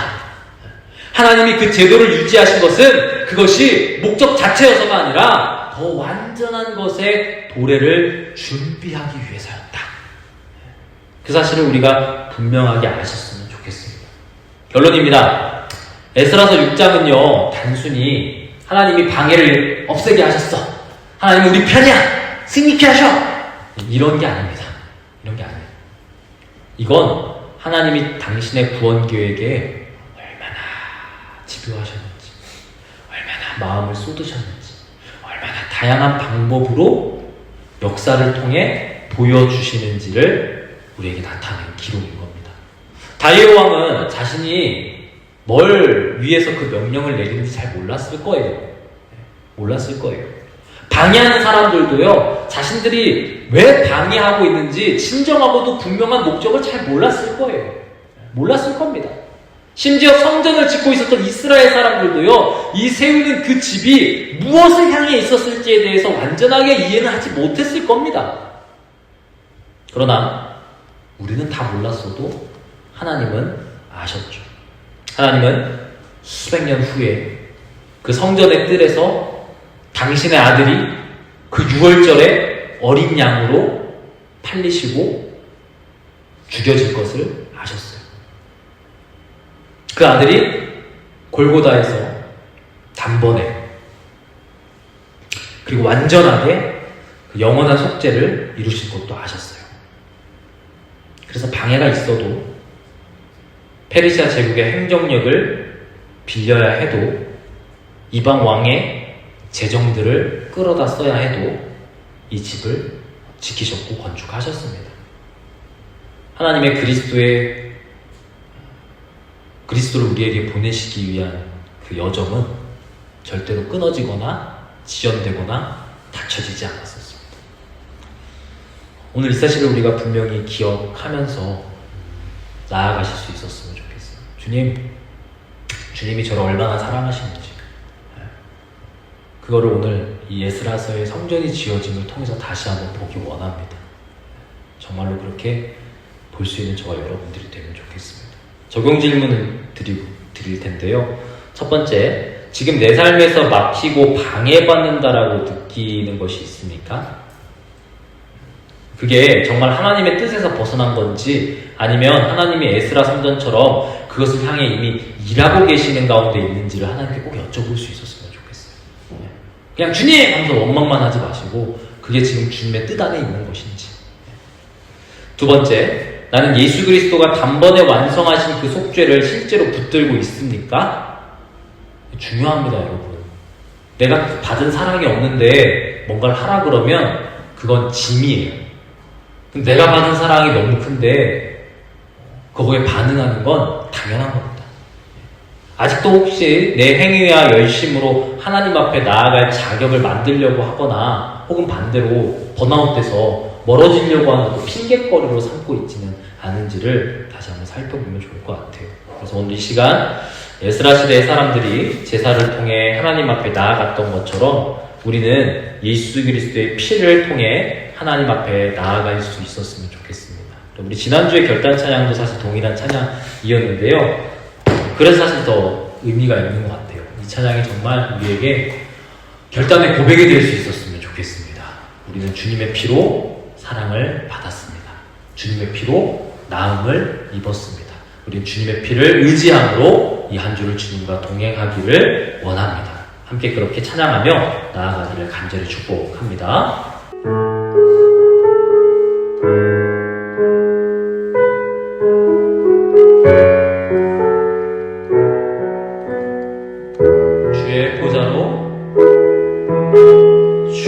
하나님이 그 제도를 유지하신 것은 그것이 목적 자체여서가 아니라 더 완전한 것의 도래를 준비하기 위해서였다. 그 사실을 우리가 분명하게 아셨으면 좋겠습니다. 결론입니다. 에스라서 6장은요, 단순히 하나님이 방해를 없애게 하셨어. 하나님은 우리 편이야. 승리케 하셔. 이런 게 아닙니다. 이런 게 아니에요. 이건 하나님이 당신의 구원 계획에 얼마나 집요하셨는지, 얼마나 마음을 쏟으셨는지, 얼마나 다양한 방법으로 역사를 통해 보여주시는지를 우리에게 나타낸 기록인 겁니다. 다윗 왕은 자신이 뭘 위해서 그 명령을 내리는지 잘 몰랐을 거예요. 몰랐을 거예요. 방해하는 사람들도요, 자신들이 왜 방해하고 있는지 진정하고도 분명한 목적을 잘 몰랐을 거예요. 몰랐을 겁니다. 심지어 성전을 짓고 있었던 이스라엘 사람들도요, 이 세우는 그 집이 무엇을 향해 있었을지에 대해서 완전하게 이해는 하지 못했을 겁니다. 그러나 우리는 다 몰랐어도 하나님은 아셨죠. 하나님은 수백 년 후에 그 성전의 뜰에서 당신의 아들이 그 유월절에 어린 양으로 팔리시고 죽여질 것을 아셨어요. 그 아들이 골고다에서 단번에 그리고 완전하게 그 영원한 속죄를 이루실 것도 아셨어요. 그래서 방해가 있어도 페르시아 제국의 행정력을 빌려야 해도 이방 왕의 재정들을 끌어다 써야 해도 이 집을 지키셨고 건축하셨습니다. 하나님의 그리스도를 우리에게 보내시기 위한 그 여정은 절대로 끊어지거나 지연되거나 닫혀지지 않았었습니다. 오늘 이 사실을 우리가 분명히 기억하면서 나아가실 수 있었으면 좋겠어요. 주님이 저를 얼마나 사랑하시는지 그거를 오늘 이 에스라서의 성전이 지어짐을 통해서 다시 한번 보기 원합니다. 정말로 그렇게 볼 수 있는 저와 여러분들이 되면 좋겠습니다. 적용 질문을 드릴 텐데요. 첫 번째, 지금 내 삶에서 막히고 방해받는다라고 느끼는 것이 있습니까? 그게 정말 하나님의 뜻에서 벗어난 건지 아니면 하나님이 에스라 성전처럼 그것을 향해 이미 일하고 계시는 가운데 있는지를 하나님께 꼭 여쭤볼 수 있었으면 좋겠어요. 그냥 주님! 하면서 원망만 하지 마시고 그게 지금 주님의 뜻 안에 있는 것인지. 두 번째, 나는 예수 그리스도가 단번에 완성하신 그 속죄를 실제로 붙들고 있습니까? 중요합니다, 여러분. 내가 받은 사랑이 없는데 뭔가를 하라 그러면 그건 짐이에요. 내가 받은 사랑이 너무 큰데 그거에 반응하는 건 당연한 겁니다. 아직도 혹시 내 행위와 열심으로 하나님 앞에 나아갈 자격을 만들려고 하거나 혹은 반대로 번아웃돼서 멀어지려고 하는 그 핑계거리로 삼고 있지는 않은지를 다시 한번 살펴보면 좋을 것 같아요. 그래서 오늘 이 시간 에스라 시대의 사람들이 제사를 통해 하나님 앞에 나아갔던 것처럼 우리는 예수 그리스도의 피를 통해 하나님 앞에 나아갈 수 있었으면 좋겠습니다. 우리 지난주에 결단 찬양도 사실 동일한 찬양이었는데요. 그래서 사실 더 의미가 있는 것 같아요. 이 찬양이 정말 우리에게 결단의 고백이 될 수 있었으면 좋겠습니다. 우리는 주님의 피로 사랑을 받았습니다. 주님의 피로 나음을 입었습니다. 우리는 주님의 피를 의지함으로 이 한 주를 주님과 동행하기를 원합니다. 함께 그렇게 찬양하며 나아가기를 간절히 축복합니다.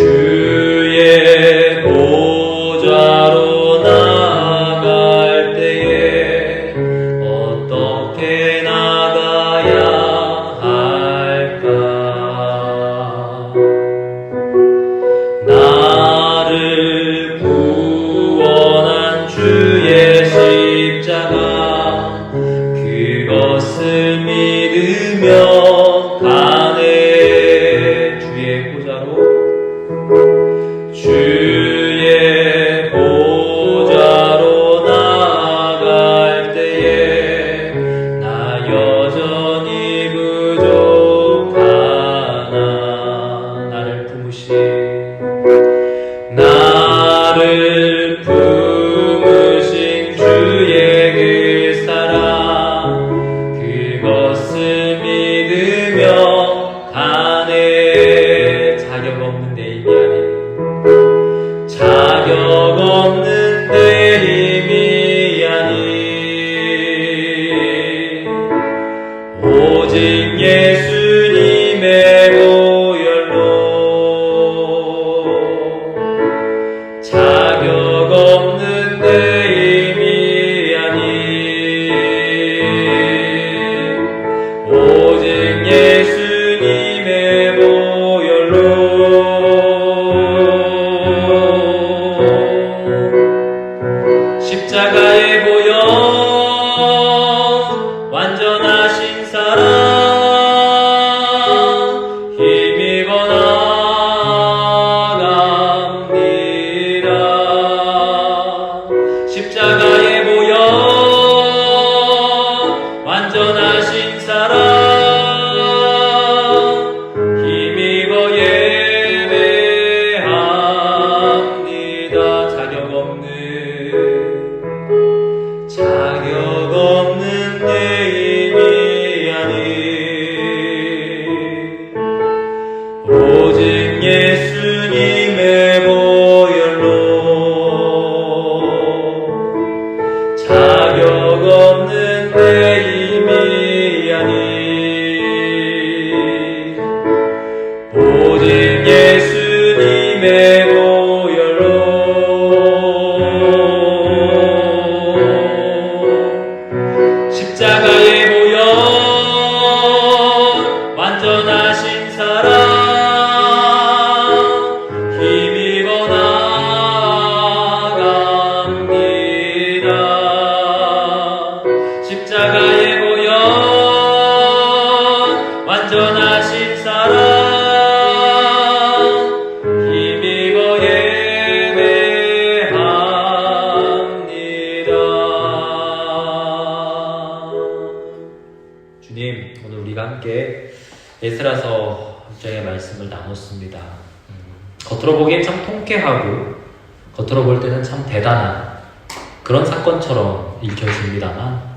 주의 보좌로 나아갈 때에 어떻게 나가야 할까? 나를 구원한 주의 십자가 그것을 믿으며 가네. 주의 오직 예수님의 보혈로 자격 없는 내 힘이 아닌 오직 예수님의 보혈로 십자가의 보혈 완전하신 사랑 힘입어 나갑니다. 십자가의 보혈 완전하신 사랑 힘입어 예배합니다. 자격 없는 내 힘이 아닌 오직 예수님의 보혈로 자격 없는 내 힘이 아닌 오직 예수님의 보혈로 십자가의 보혈 완전하신 사랑 힘입어 나갑니다. 십자가의 보혈 완전하신 사랑 힘입어 예배합니다. 주님, 오늘 우리가 함께 에스라서 6장의 말씀을 나눴습니다. 겉으로 보기엔 참 통쾌하고 겉으로 볼 때는 참 대단한 그런 사건처럼 읽혀집니다만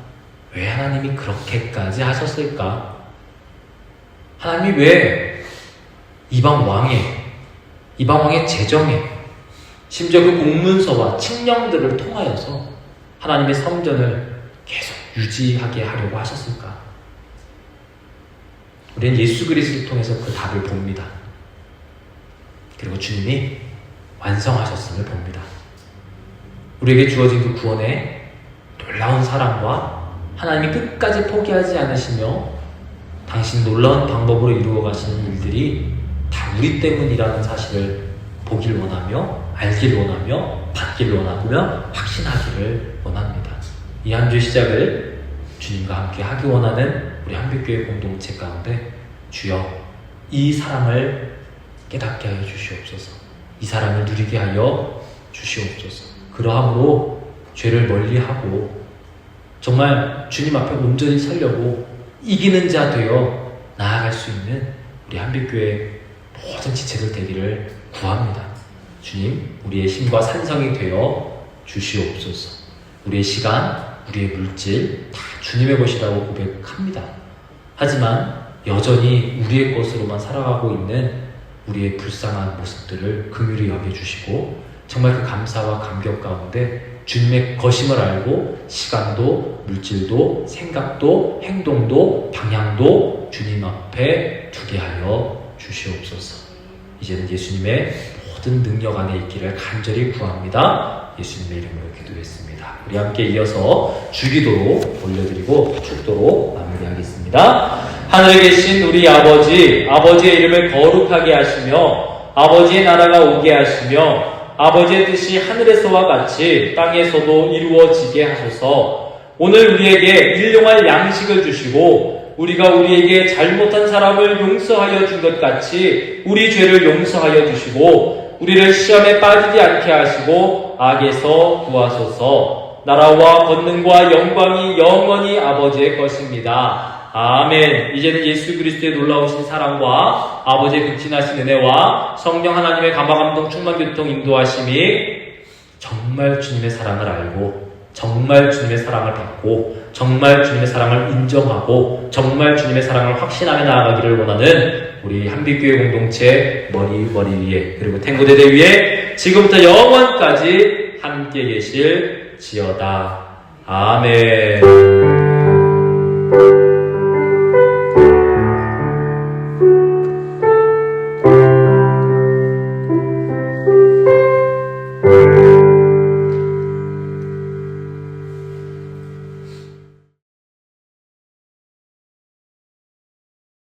왜 하나님이 그렇게까지 하셨을까? 하나님이 왜 이방 왕의 재정에 심지어 그 공문서와 칙령들을 통하여서 하나님의 성전을 계속 유지하게 하려고 하셨을까? 우리는 예수 그리스도를 통해서 그 답을 봅니다. 그리고 주님이 완성하셨음을 봅니다. 우리에게 주어진 그 구원의 놀라운 사랑과 하나님이 끝까지 포기하지 않으시며 당신 놀라운 방법으로 이루어 가시는 일들이 다 우리 때문이라는 사실을 보길 원하며 알길 원하며 받길 원하며 확신하기를 원합니다. 이 한 주의 시작을 주님과 함께 하기 원하는 우리 한빛교회 공동체 가운데 주여 이 사랑을 깨닫게 하여 주시옵소서. 이 사랑을 누리게 하여 주시옵소서. 그러함으로 죄를 멀리하고 정말 주님 앞에 온전히 서려고 이기는 자 되어 나아갈 수 있는 우리 한빛교회 모든 지체들 되기를 구합니다. 주님, 우리의 힘과 산성이 되어 주시옵소서. 우리의 시간, 우리의 물질 다 주님의 것이라고 고백합니다. 하지만 여전히 우리의 것으로만 살아가고 있는 우리의 불쌍한 모습들을 긍휼히 여겨주시고 정말 그 감사와 감격 가운데 주님의 것임을 알고 시간도 물질도 생각도 행동도 방향도 주님 앞에 두게 하여 주시옵소서. 이제는 예수님의 모든 능력 안에 있기를 간절히 구합니다. 예수님의 이름으로 기도했습니다. 우리 함께 이어서 주기도로 올려드리고 축도로 마무리하겠습니다. 하늘에 계신 우리 아버지, 아버지의 이름을 거룩하게 하시며 아버지의 나라가 오게 하시며 아버지의 뜻이 하늘에서와 같이 땅에서도 이루어지게 하소서. 오늘 우리에게 일용할 양식을 주시고 우리가 우리에게 잘못한 사람을 용서하여 준 것 같이 우리 죄를 용서하여 주시고 우리를 시험에 빠지지 않게 하시고 악에서 구하소서. 나라와 권능과 영광이 영원히 아버지의 것입니다. 아멘. 이제는 예수 그리스도의 놀라우신 사랑과 아버지의 극진하신 은혜와 성령 하나님의 감화감동 충만교통 인도하심이 정말 주님의 사랑을 알고 정말 주님의 사랑을 받고 정말 주님의 사랑을 인정하고 정말 주님의 사랑을 확신하며 나아가기를 원하는 우리 한빛교회 공동체 머리 위에 그리고 탱고대대 위에 지금부터 영원까지 함께 계실 지어다. 아멘.